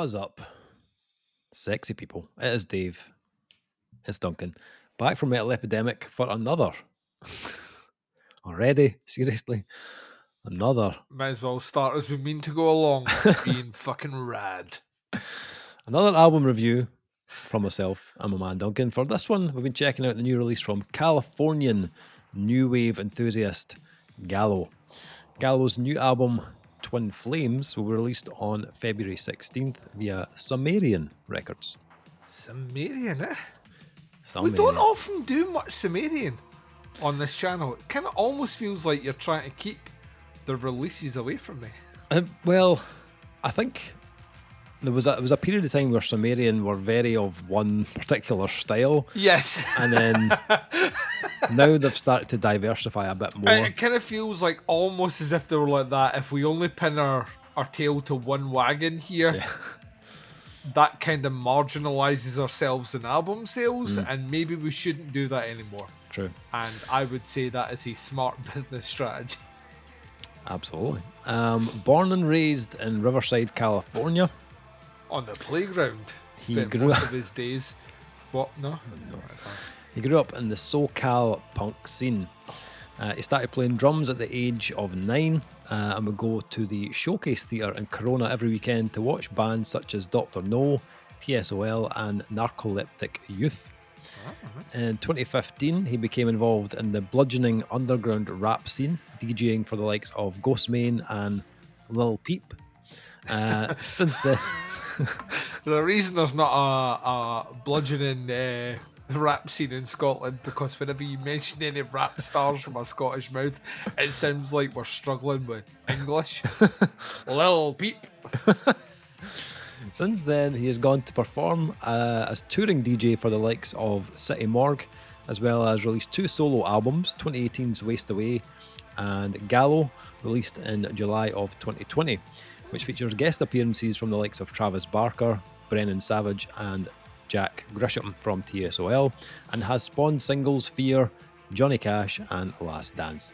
is up, sexy people? It is Dave. It's Duncan. Back from Metal Epidemic for another. Already? Seriously? Another. Might as well start as we mean to go along, being fucking rad. Another album review from myself and my man Duncan. For this one, we've been checking out the new release from Californian New Wave enthusiast Gvllow. Gvllow's new album, Twin Flames, will be released on February 16th via Sumerian Records. Sumerian, eh? Sumerian. We don't often do much Sumerian on this channel. It kind of almost feels like you're trying to keep the releases away from me. Well, I think there was a period of time where Sumerian were very of one particular style. Yes. And then now they've started to diversify a bit more. It kind of feels like almost as if they were like that. If we only pin our tail to one wagon here, that kind of marginalizes ourselves in album sales, and maybe we shouldn't do that anymore. True. And I would say that is a smart business strategy. Absolutely. Born and raised in Riverside, California. On the playground. He Spent grew most up- of his days. What? No. That's not. He grew up in the SoCal punk scene. He started playing drums at the age of 9 and would go to the Showcase Theatre in Corona every weekend to watch bands such as Dr. No, TSOL and Narcoleptic Youth. In 2015, he became involved in the bludgeoning underground rap scene, DJing for the likes of Ghostmane and Lil Peep. Since then... The reason there's not a bludgeoning rap scene in Scotland, because whenever you mention any rap stars from a Scottish mouth, it sounds like we're struggling with English. Lil Peep. Since then, he has gone to perform as touring DJ for the likes of City Morgue, as well as released 2 solo albums, 2018's Waste Away and Gvllow, released in July of 2020, which features guest appearances from the likes of Travis Barker, Brennan Savage and Jack Grisham from TSOL, and has spawned singles Fear, Johnny Cash and Last Dance.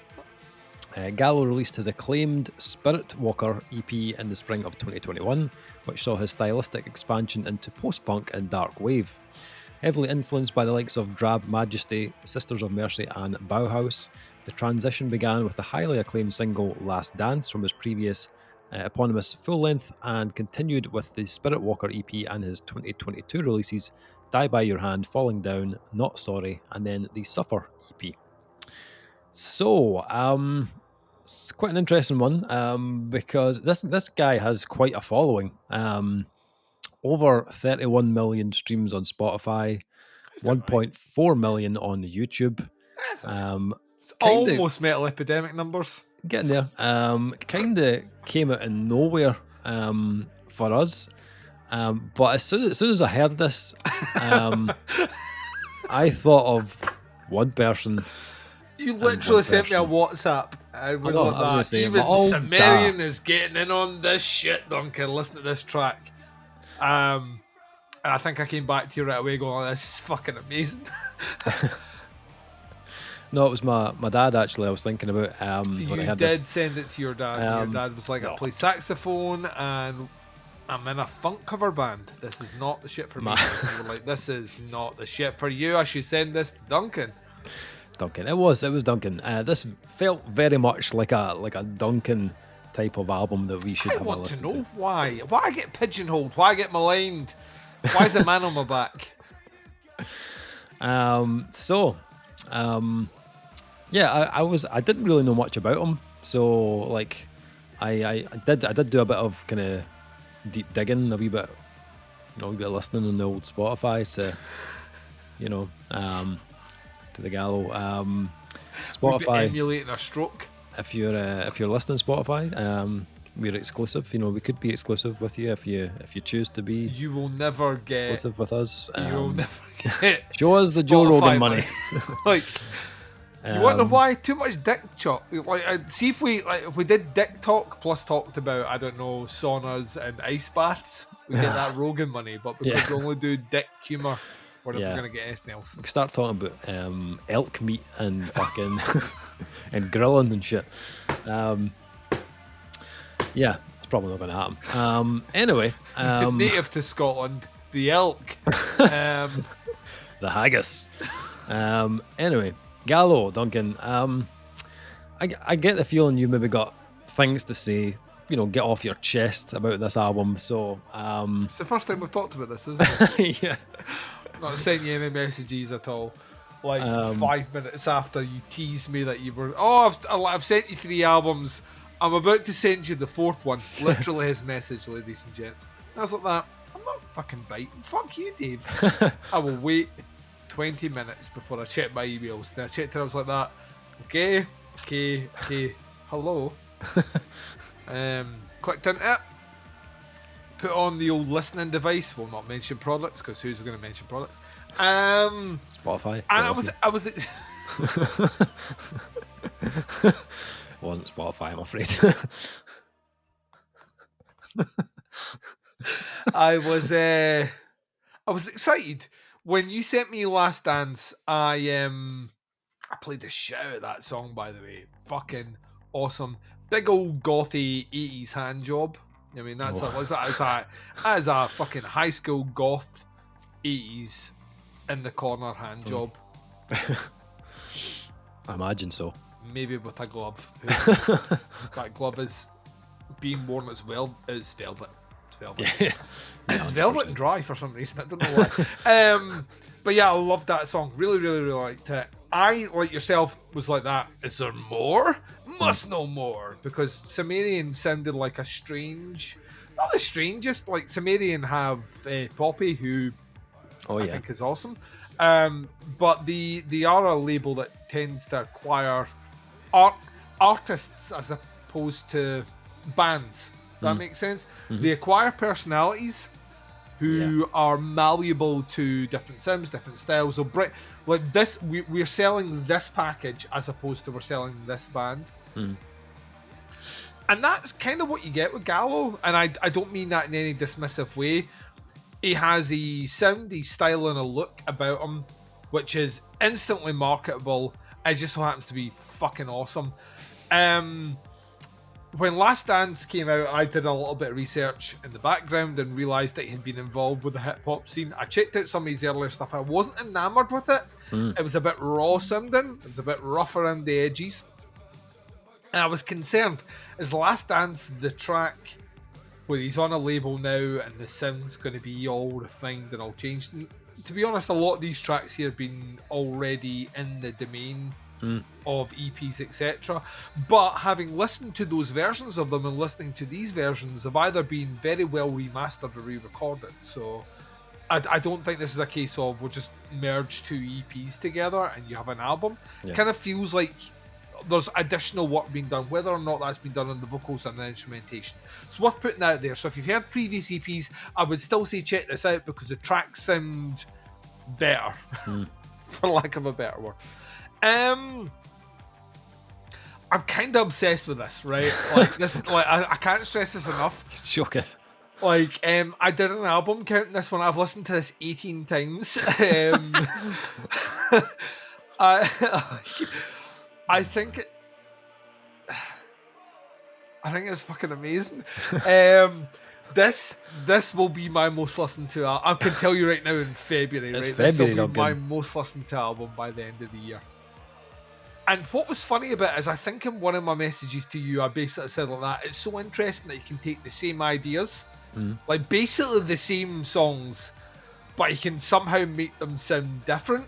Gvllow released his acclaimed Spirit Walker EP in the spring of 2021, which saw his stylistic expansion into post-punk and dark wave. Heavily influenced by the likes of Drab, Majesty, Sisters of Mercy and Bauhaus, the transition began with the highly acclaimed single Last Dance from his previous eponymous full-length, and continued with the Spirit Walker EP and his 2022 releases Die By Your Hand, Falling Down, Not Sorry, and then the Suffer EP. So, it's quite an interesting one, because this guy has quite a following. Over 31 million streams on Spotify, 1.4 million on YouTube. It's almost Metal Epidemic numbers. Getting there. Kind of came out of nowhere for us. But as soon as I heard this, I thought of one person. You literally sent me a WhatsApp. I was like that. Say, even Sumerian is getting in on this shit, Duncan. Listen to this track. And I think I came back to you right away going, oh, this is fucking amazing. No, it was my dad, actually. I was thinking about when I You heard did this. send it to your dad. Your dad was like, I play saxophone and I'm in a funk cover band. This is not the shit for me. You were like, this is not the shit for you. I should send this to Duncan. Duncan. It was Duncan. This felt very much like a Duncan type of album that we should have a listen to. I want to know why. Why I get pigeonholed? Why I get maligned? Why is a man on my back? Yeah, I didn't really know much about him. So like, I did do a bit of kind of deep digging, a wee bit of listening on the old Spotify to, to the Gvllow. Spotify, emulating a stroke. If you're listening to Spotify, we're exclusive. We could be exclusive with you if you choose to be. You will never get exclusive with us. You will never get. Show us the Joe Rogan money. Like, you wonder why? Too much dick talk. Like, see if we did dick talk plus talked about, I don't know, saunas and ice baths, we get that Rogan money. But because we only do dick humor, we're never gonna get anything else. We can start talking about elk meat and fucking and grilling and shit. It's probably not going to happen. Anyway, native to Scotland, the elk, the haggis. Anyway, Gvllow, Duncan. I get the feeling you maybe got things to say, get off your chest about this album. So it's the first time we've talked about this, isn't it? Yeah. Not sent you any messages at all. Like 5 minutes after you teased me that you were, I've sent you 3 albums. I'm about to send you the 4th one. Literally his message, ladies and gents. And I was like that. I'm not fucking biting. Fuck you, Dave. I will wait 20 minutes before I check my emails. Then I checked it. I was like that. Okay. Hello. Clicked into it. Put on the old listening device. Will not mention products because who's going to mention products? Spotify. And I was. It wasn't Spotify, I'm afraid. I was excited when you sent me Last Dance. I played the shit out of that song, by the way. Fucking awesome. Big old gothy 80s hand job. I mean, that is a fucking high school goth 80s in the corner hand job. I imagine so. Maybe with a glove. That glove is being worn as well. It's velvet. It's velvet. Yeah. It's velvet and dry for some reason. I don't know why. But yeah, I loved that song. Really, really, really liked it. I, like yourself, was like that. Is there more? Must know more. Because Sumerian sounded like a strange... Not the strangest. Like, Sumerian have Poppy, who I think is awesome. But they are a label that tends to acquire artists as opposed to bands. That makes sense? Mm-hmm. They acquire personalities who are malleable to different sounds, different styles. So, like this, we're selling this package as opposed to we're selling this band. Mm. And that's kind of what you get with Gvllow. And I don't mean that in any dismissive way. He has a sound, a style, and a look about him, which is instantly marketable. It just so happens to be fucking awesome. When Last Dance came out, I did a little bit of research in the background and realised that he had been involved with the hip-hop scene. I checked out some of his earlier stuff. I wasn't enamoured with it. It was a bit raw sounding. It was a bit rough around the edges. And I was concerned. Is Last Dance the track where he's on a label now and the sound's going to be all refined and all changed? And to be honest, a lot of these tracks here have been already in the domain of EPs, etc. But having listened to those versions of them and listening to these versions have either been very well remastered or re-recorded. So I don't think this is a case of we'll just merge 2 EPs together and you have an album. It kind of feels like there's additional work being done, whether or not that's been done on the vocals and the instrumentation. It's worth putting out there. So if you've heard previous EPs, I would still say check this out because the tracks sound better, for lack of a better word. I'm kind of obsessed with this, right? Like this, like I can't stress this enough. Shocking. Like, I did an album counting this one. I've listened to this 18 times. I think it's fucking amazing. This will be my most listened to album. I can tell you right now in February, it's right? February, this will be my most listened to album by the end of the year. And what was funny about it is I think in one of my messages to you, I basically said like that, it's so interesting that you can take the same ideas, like basically the same songs, but you can somehow make them sound different.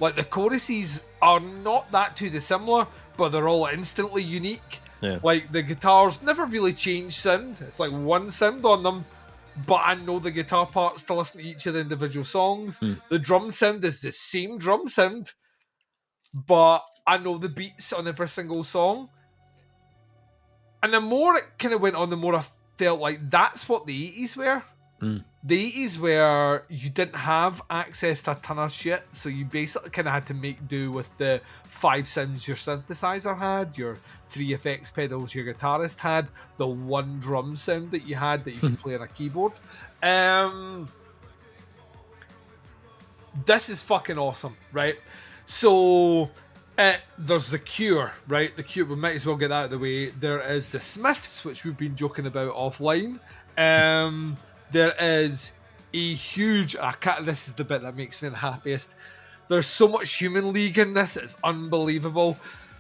Like the choruses are not that too dissimilar, but they're all instantly unique. Yeah. Like the guitars never really change sound. It's like one sound on them, but I know the guitar parts to listen to each of the individual songs. The drum sound is the same drum sound, but I know the beats on every single song. And the more it kind of went on, the more I felt like that's what the 80s were. The 80s where you didn't have access to a ton of shit, so you basically kind of had to make do with the 5 sounds your synthesizer had, your 3 effects pedals your guitarist had, the one drum sound that you had that you could play on a keyboard. This is fucking awesome, right? So There's The Cure, right? The Cure, we might as well get that out of the way. There is The Smiths, which we've been joking about offline. There is a huge... this is the bit that makes me the happiest. There's so much Human League in this, it's unbelievable.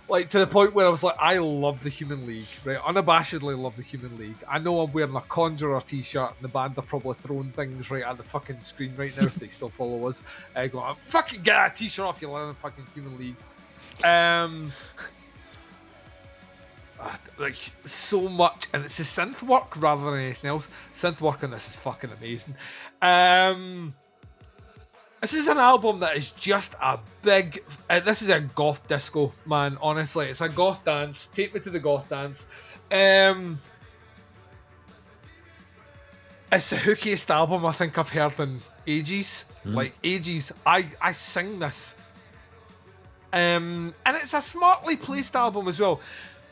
Like, to the point where I was like, I love the Human League, right? Unabashedly love the Human League. I know I'm wearing a Conjurer t-shirt, and the band are probably throwing things right at the fucking screen right now if they still follow us. Going, fucking get that t-shirt off, you little fucking Human League. Like, so much, and it's a synth work rather than anything else. Synth work on this is fucking amazing. This is an album that is just a big... this is a goth disco, man, honestly. It's a goth dance. Take me to the goth dance. It's the hookiest album I think I've heard in ages. Like, ages. I sing this. And it's a smartly placed album as well.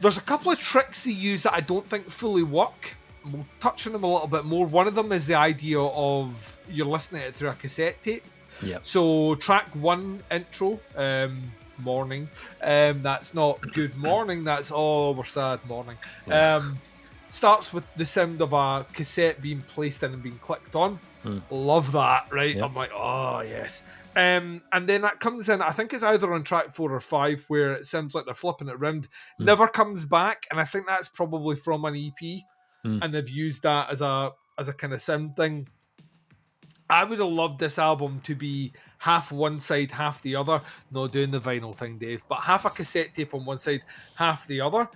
There's a couple of tricks they use that I don't think fully work. We'll touch on them a little bit more. One of them is the idea of you're listening to it through a cassette tape. Yep. So track 1 intro, morning. That's not good morning. That's we're sad morning. Starts with the sound of a cassette being placed in and being clicked on. Love that, right? Yep. I'm like, oh yes. And then that comes in. I think it's either on track 4 or 5 where it sounds like they're flipping it round. Never comes back, and I think that's probably from an EP, and they've used that as a kind of sound thing. I would have loved this album to be half one side, half the other. No, doing the vinyl thing, Dave, but half a cassette tape on one side, half the other.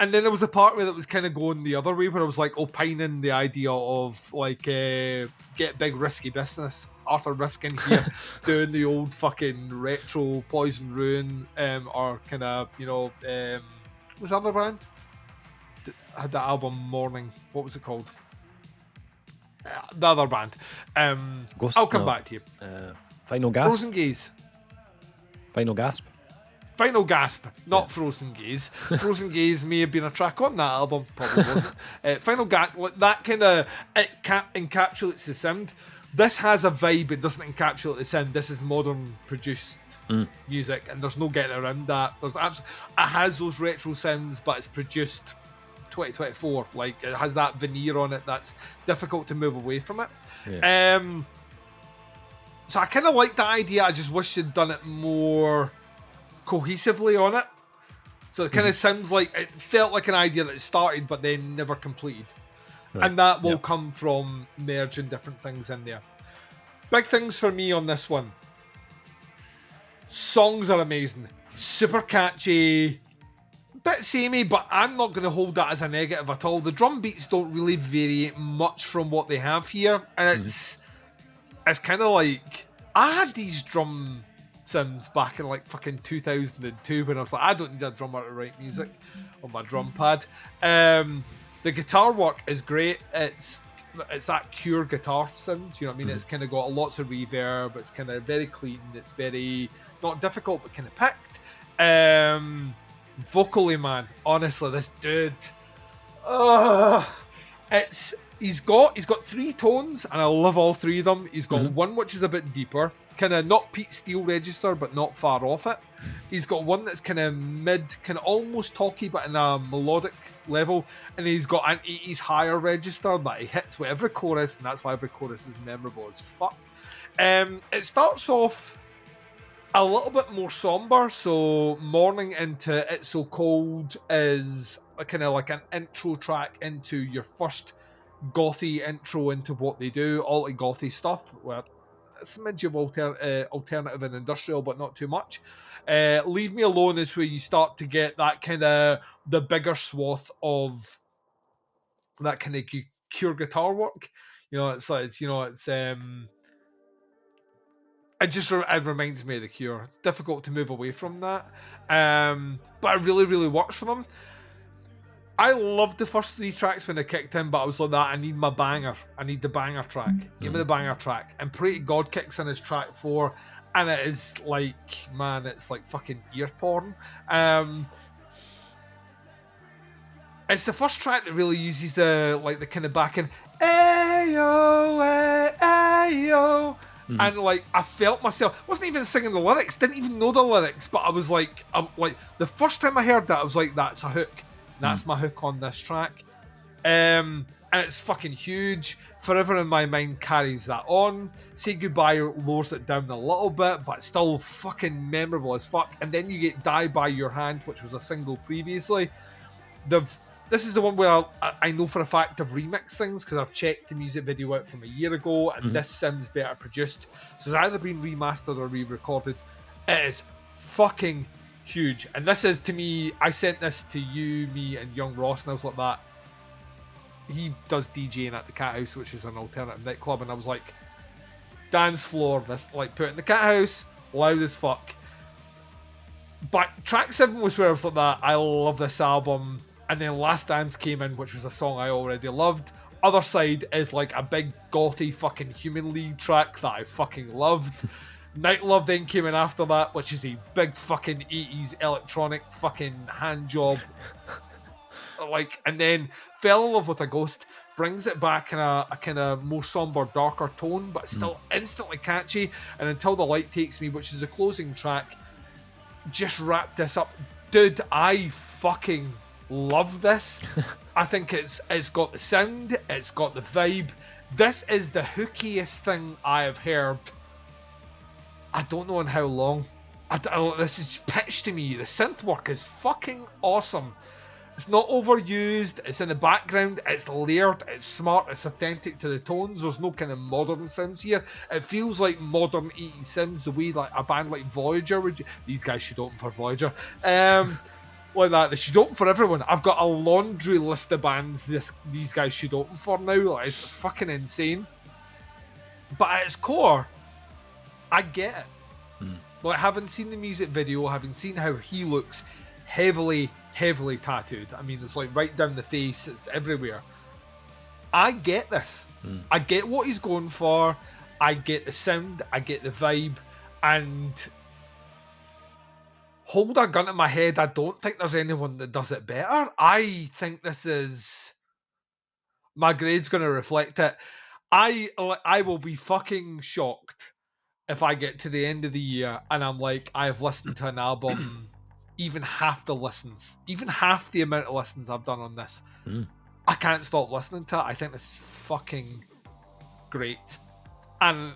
And then there was a part where it was kind of going the other way, where I was like opining the idea of like get big risky business. Arthur Riskin here doing the old fucking retro Poison Ruin or kind of, what's the other band? Had that album Morning. What was it called? The other band. I'll come back to you. Final Gasp? Frozen Gaze. Final Gasp? Final Gasp, not Frozen Gaze. Frozen Gaze may have been a track on that album, probably wasn't. Final Gasp, that kind of encapsulates the sound. This has a vibe, it doesn't encapsulate the sound. This is modern produced music, and there's no getting around that. It has those retro sounds, but it's produced 2024. Like, it has that veneer on it that's difficult to move away from it. Yeah. So I kind of like the idea. I just wish they'd done it more cohesively on it. So it kind of sounds like it felt like an idea that started but then never completed. Right. And that will come from merging different things in there. Big things for me on this one. Songs are amazing. Super catchy. Bit samey, but I'm not going to hold that as a negative at all. The drum beats don't really vary much from what they have here. And it's kind of like... I had these drum sims back in like fucking 2002 when I was like, I don't need a drummer to write music on my drum pad. The guitar work is great. It's that Cure guitar sound, you know what I mean? It's kind of got lots of reverb. It's kind of very clean. It's very, not difficult, but kind of picked. Vocally, man, honestly, this dude, he's got 3 tones, and I love all 3 of them. He's got one which is a bit deeper, kind of not Pete Steele register, but not far off it. He's got one that's kind of mid, kind of almost talky, but in a melodic level, and he's got an 80s higher register that he hits with every chorus, and that's why every chorus is memorable as fuck. It starts off a little bit more somber, so Morning into It's So Cold is a kind of like an intro track into your first gothy intro into what they do, all the gothy stuff, where it's a smidge of alternative and industrial, but not too much. Leave Me Alone is where you start to get that kind of the bigger swath of that kind of Cure guitar work. It reminds me of the Cure. It's difficult to move away from that, but it really, really works for them. I loved the first 3 tracks when they kicked in, but I was like that, I need my banger. I need the banger track. Give me the banger track. And Pray to God kicks in as track 4, and it is like, man, it's like fucking ear porn. It's the first track that really uses the kind of back end, ayo, ayo. And like I felt myself, wasn't even singing the lyrics, didn't even know the lyrics, but I was like, the first time I heard that, I was like, that's a hook. That's my hook on this track. And it's fucking huge. Forever in My Mind carries that on. Say Goodbye lowers it down a little bit, but still fucking memorable as fuck. And then you get Die By Your Hand, which was a single previously. This is the one where I know for a fact I've remixed things because I've checked the music video out from a year ago, and this sounds better produced. So it's either been remastered or re-recorded. It is fucking huge. And this is, to me, I sent this to you, me, and Young Ross, and I was like that. He does DJing at the Cat House, which is an alternative nightclub, and I was like, dance floor, this, like, put it in the Cat House, loud as fuck. But track 7 was where I was like that, I love this album. And then Last Dance came in, which was a song I already loved. Other Side is like a big gothy fucking Human League track that I fucking loved. Night Love then came in after that, which is a big fucking 80s electronic fucking hand job. Like, and then Fell in Love with a Ghost brings it back in a kind of more somber, darker tone, but still instantly catchy. And Until the Light Takes Me, which is the closing track, just wrap this up. Dude, I fucking love this. I think it's got the sound, it's got the vibe. This is the hookiest thing I have heard. I don't know in how long. This is pitched to me. The synth work is fucking awesome. It's not overused, it's in the background, it's layered, it's smart, it's authentic to the tones. There's no kind of modern sounds here. It feels like modern 80s sounds, the way like a band like Voyager would. These guys should open for Voyager. Like that, they should open for everyone. I've got a laundry list of bands these guys should open for now. Like, it's fucking insane. But at its core, I get it. Like, having seen the music video, having seen how he looks heavily tattooed. I mean, it's like right down the face, it's everywhere. I get this. I get what he's going for. I get the sound, I get the vibe, and hold a gun to my head, I don't think there's anyone that does it better. I think this is... My grade's going to reflect it. I will be fucking shocked if I get to the end of the year and I'm like, I have listened to an album even half the listens, even half the amount of listens I've done on this. I can't stop listening to it. I think this is fucking great. And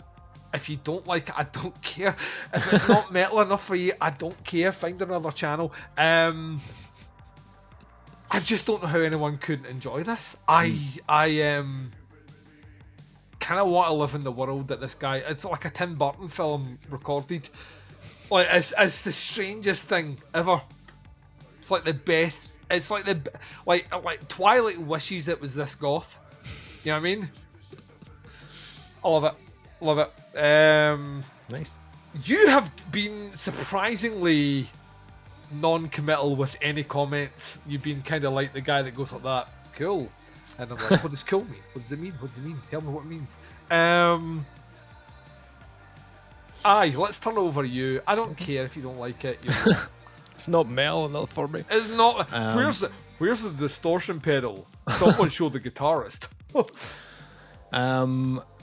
if you don't like it, I don't care. If it's not metal enough for you, I don't care. Find another channel. I just don't know how anyone couldn't enjoy this. I kind of want to live in the world that this guy... It's like a Tim Burton film recorded. Like, it's the strangest thing ever. It's like the best... It's like the... Like Twilight wishes it was this goth. You know what I mean? I love it. Love it. Nice. You have been surprisingly non-committal with any comments. You've been kind of like the guy that goes like that. Cool. And I'm like, what does cool mean? What does it mean? What does it mean? Tell me what it means. Aye, let's turn over to you. I don't care if you don't like it. You know. It's not metal enough for me. It's not. Where's the distortion pedal? Someone show the guitarist.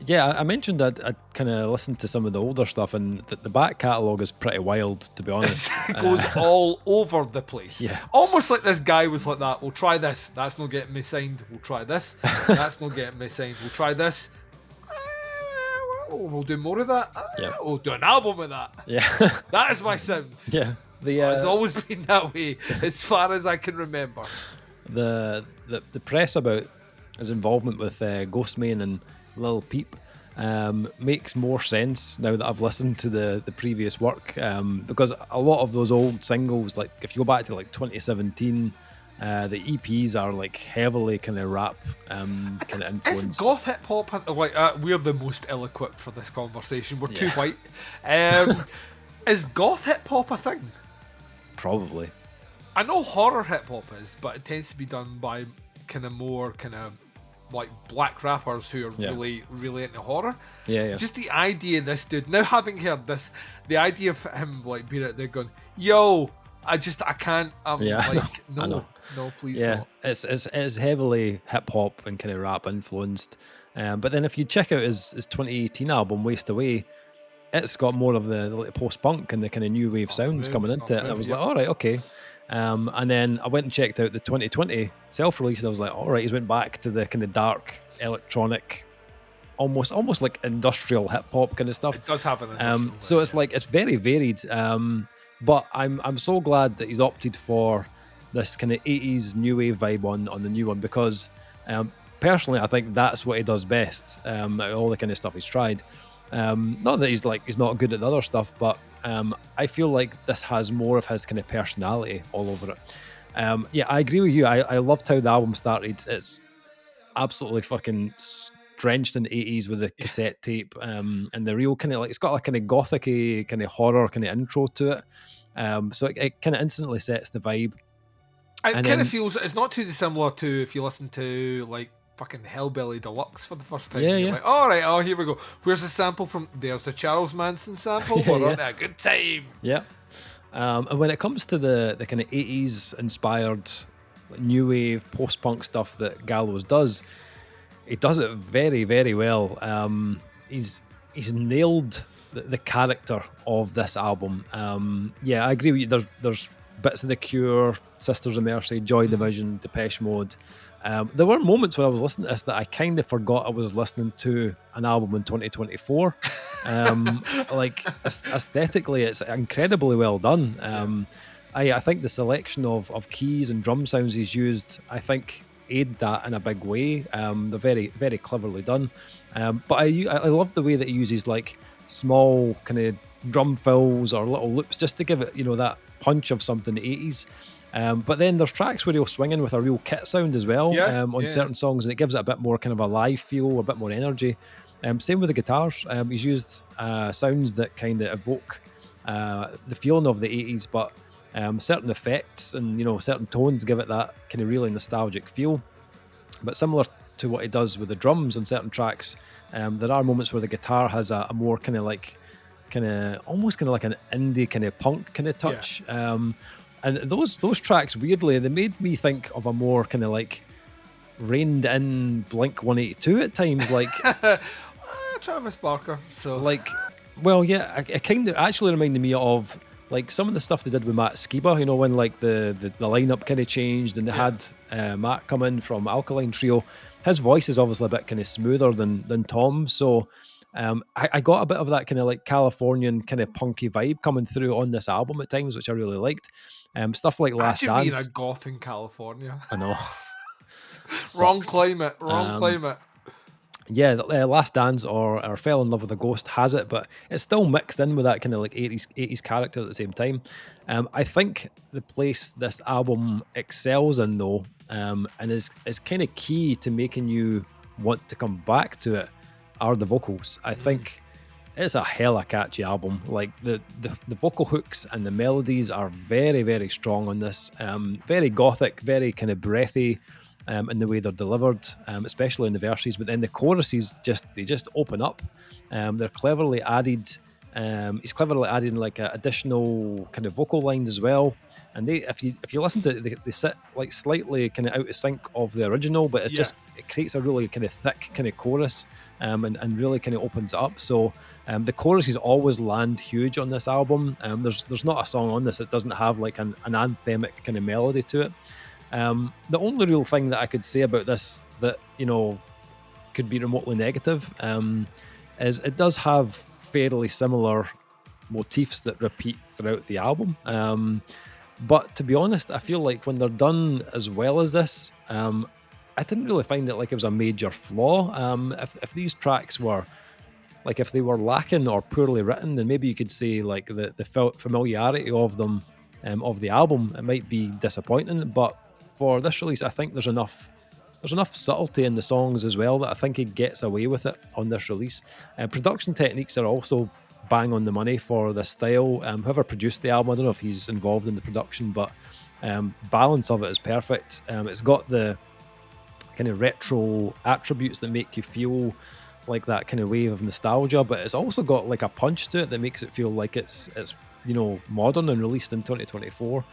Yeah, I mentioned I kind of listened to some of the older stuff, and the back catalogue is pretty wild, to be honest. It goes all over the place. Yeah. Almost like this guy was like that. We'll try this. That's not getting me signed. We'll try this. That's not getting me signed. We'll try this. We'll do more of that. Yeah. We'll do an album of that. Yeah. That is my sound. Yeah. It's always been that way, as far as I can remember. The press about his involvement with Ghostman and Lil Peep makes more sense now that I've listened to the previous work, because a lot of those old singles, like if you go back to like 2017, the EPs are like heavily kind of rap kind of influenced. Is goth hip hop like we're the most ill-equipped for this conversation? We're too white. Is goth hip hop a thing? Probably. I know horror hip hop is, but it tends to be done by kind of like black rappers who are really into horror. Yeah. Just the idea of this dude, now having heard this, the idea of him like being out there going, yo, I can't. Like, no, please don't. It's heavily hip hop and kind of rap influenced. But then if you check out his 2018 album, Waste Away, it's got more of the like, post-punk and the kind of new wave sounds coming into it. And I was like, all right, okay. And then I went and checked out the 2020 self-release, and I was like, all right, he's went back to the kind of dark electronic, almost like industrial hip hop kind of stuff. It does have an industrial so it's like it's very varied. But I'm so glad that he's opted for this kind of 80s new wave vibe on the new one, because personally I think that's what he does best. Out of all the kind of stuff he's tried. Not that he's not good at the other stuff, but I feel like this has more of his kind of personality all over it. Yeah, I agree with you. I loved how the album started. It's absolutely fucking drenched in the 80s with the cassette tape, and the real kind of like, it's got a kind of gothic-y kind of horror kind of intro to it. So it kind of instantly sets the vibe. It kind of feels, it's not too dissimilar to if you listen to like fucking Hellbilly Deluxe for the first time. Yeah. Like, all right, here we go. Where's the sample from? There's the Charles Manson sample. We're on a good time. Yeah. And when it comes to the kind of 80s inspired new wave post-punk stuff that Gvllow does, he does it very, very well. He's nailed the character of this album. Yeah, I agree with you. There's bits of The Cure, Sisters of Mercy, Joy Division, Depeche Mode. There were moments when I was listening to this that I kind of forgot I was listening to an album in 2024. Like aesthetically, it's incredibly well done. I think the selection of keys and drum sounds he's used, I think, aid that in a big way. They're very, very cleverly done. But I love the way that he uses like small kind of drum fills or little loops just to give it, that punch of something 80s. But then there's tracks where he'll swing in with a real kit sound as well on certain songs, and it gives it a bit more kind of a live feel, a bit more energy. Same with the guitars. He's used sounds that kind of evoke the feeling of the 80s, but certain effects and certain tones give it that kind of really nostalgic feel. But similar to what he does with the drums on certain tracks, there are moments where the guitar has a more kind of almost like an indie kind of punk kind of touch. And those tracks, weirdly, they made me think of a more kind of like reined in Blink 182 at times, like Travis Barker. So like, well, yeah, it kind of actually reminded me of like some of the stuff they did with Matt Skiba, when like the lineup kind of changed and they had Matt come in from Alkaline Trio. His voice is obviously a bit kind of smoother than Tom, so I got a bit of that kind of like Californian kind of punky vibe coming through on this album at times, which I really liked. Stuff like Last Dance. Being a goth in California. I know. Wrong climate. Yeah, Last Dance or Fell in Love with a Ghost has it, but it's still mixed in with that kind of like 80s character at the same time. I think the place this album excels in, though, and is kind of key to making you want to come back to it, are the vocals. I think it's a hella catchy album. Like the vocal hooks and the melodies are very, very strong on this. Very gothic, very kind of breathy in the way they're delivered, especially in the verses. But then the choruses just open up. They're cleverly added. He's cleverly adding like additional kind of vocal lines as well. And if you listen to it, they sit like slightly kind of out of sync of the original, but it creates a really kind of thick kind of chorus. And really kind of opens it up. So the choruses always land huge on this album. There's not a song on this that doesn't have like an anthemic kind of melody to it. The only real thing that I could say about this that could be remotely negative is it does have fairly similar motifs that repeat throughout the album. But to be honest, I feel like when they're done as well as this, I didn't really find it like it was a major flaw. If these tracks were, like if they were lacking or poorly written, then maybe you could say like the familiarity of them, of the album, it might be disappointing. But for this release, I think there's enough subtlety in the songs as well that I think he gets away with it on this release. Production techniques are also bang on the money for this style. Whoever produced the album, I don't know if he's involved in the production, but balance of it is perfect. It's got the kind of retro attributes that make you feel like that kind of wave of nostalgia, but it's also got like a punch to it that makes it feel like it's modern and released in 2024.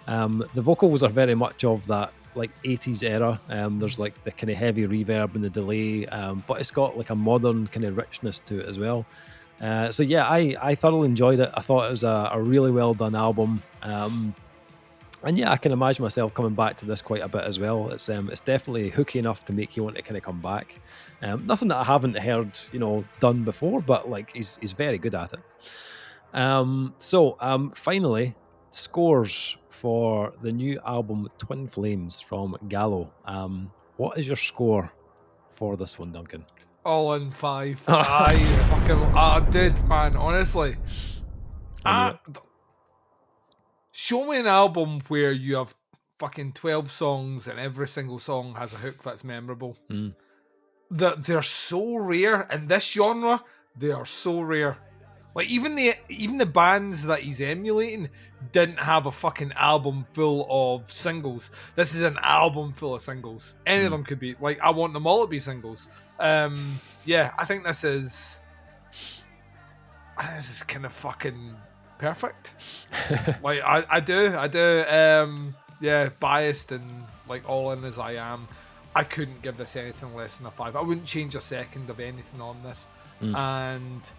The vocals are very much of that like 80s era. There's like the kind of heavy reverb and the delay, but it's got like a modern kind of richness to it as well. So yeah, I thoroughly enjoyed it. I thought it was a really well done album. And yeah, I can imagine myself coming back to this quite a bit as well. It's definitely hooky enough to make you want to kind of come back. Nothing that I haven't heard, done before, but like he's very good at it. So finally, scores for the new album Twin Flames from Gvllow. What is your score for this one, Duncan? All in 5. I did, man. Honestly, show me an album where you have fucking 12 songs and every single song has a hook that's memorable. They're so rare in this genre. They are so rare. Like even the bands that he's emulating didn't have a fucking album full of singles. This is an album full of singles. Any of them could be like, I want them all to be singles. Yeah, I think this is kind of fucking perfect. Like I do. Yeah, biased and like all in as I am, I couldn't give this anything less than a 5. I wouldn't change a second of anything on this. And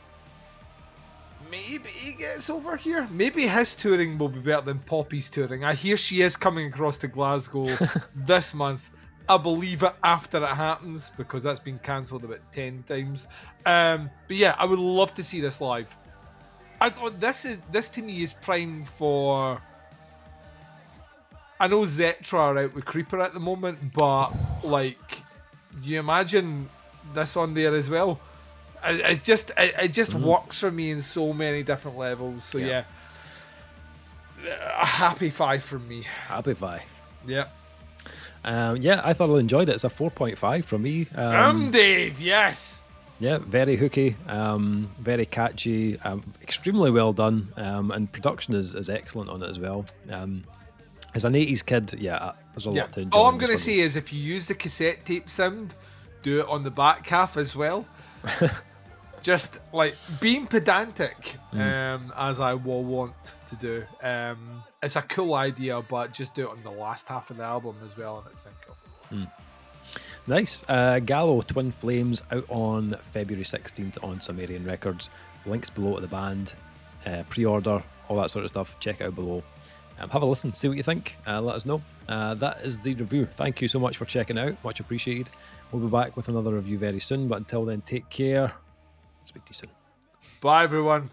maybe he gets over here. Maybe his touring will be better than Poppy's touring. I hear she is coming across to Glasgow this month. I believe it after it happens because that's been cancelled about 10 times. But yeah, I would love to see this live. I thought this to me is primed for. I know Zetra are out with Creeper at the moment, but like, you imagine this on there as well. It just works for me in so many different levels. So yeah, a happy 5 from me. Happy 5. Yeah. Yeah, I thoroughly enjoyed it. It's a 4.5 from me. Dave, yes. Yeah, very hooky, very catchy, extremely well done, and production is excellent on it as well. As an 80s kid, yeah, there's a lot to enjoy. All I'm going to say is if you use the cassette tape sound, do it on the back half as well. Just like being pedantic, as I will want to do. It's a cool idea, but just do it on the last half of the album as well, and it's cool. Nice. Gvllow Twin Flames out on February 16th on Sumerian Records. Links below to the band, pre-order, all that sort of stuff. Check it out below. Have a listen, see what you think. Let us know. That is the review. Thank you so much for checking out. Much appreciated. We'll be back with another review very soon, but until then, take care. Speak to you soon. Bye, everyone.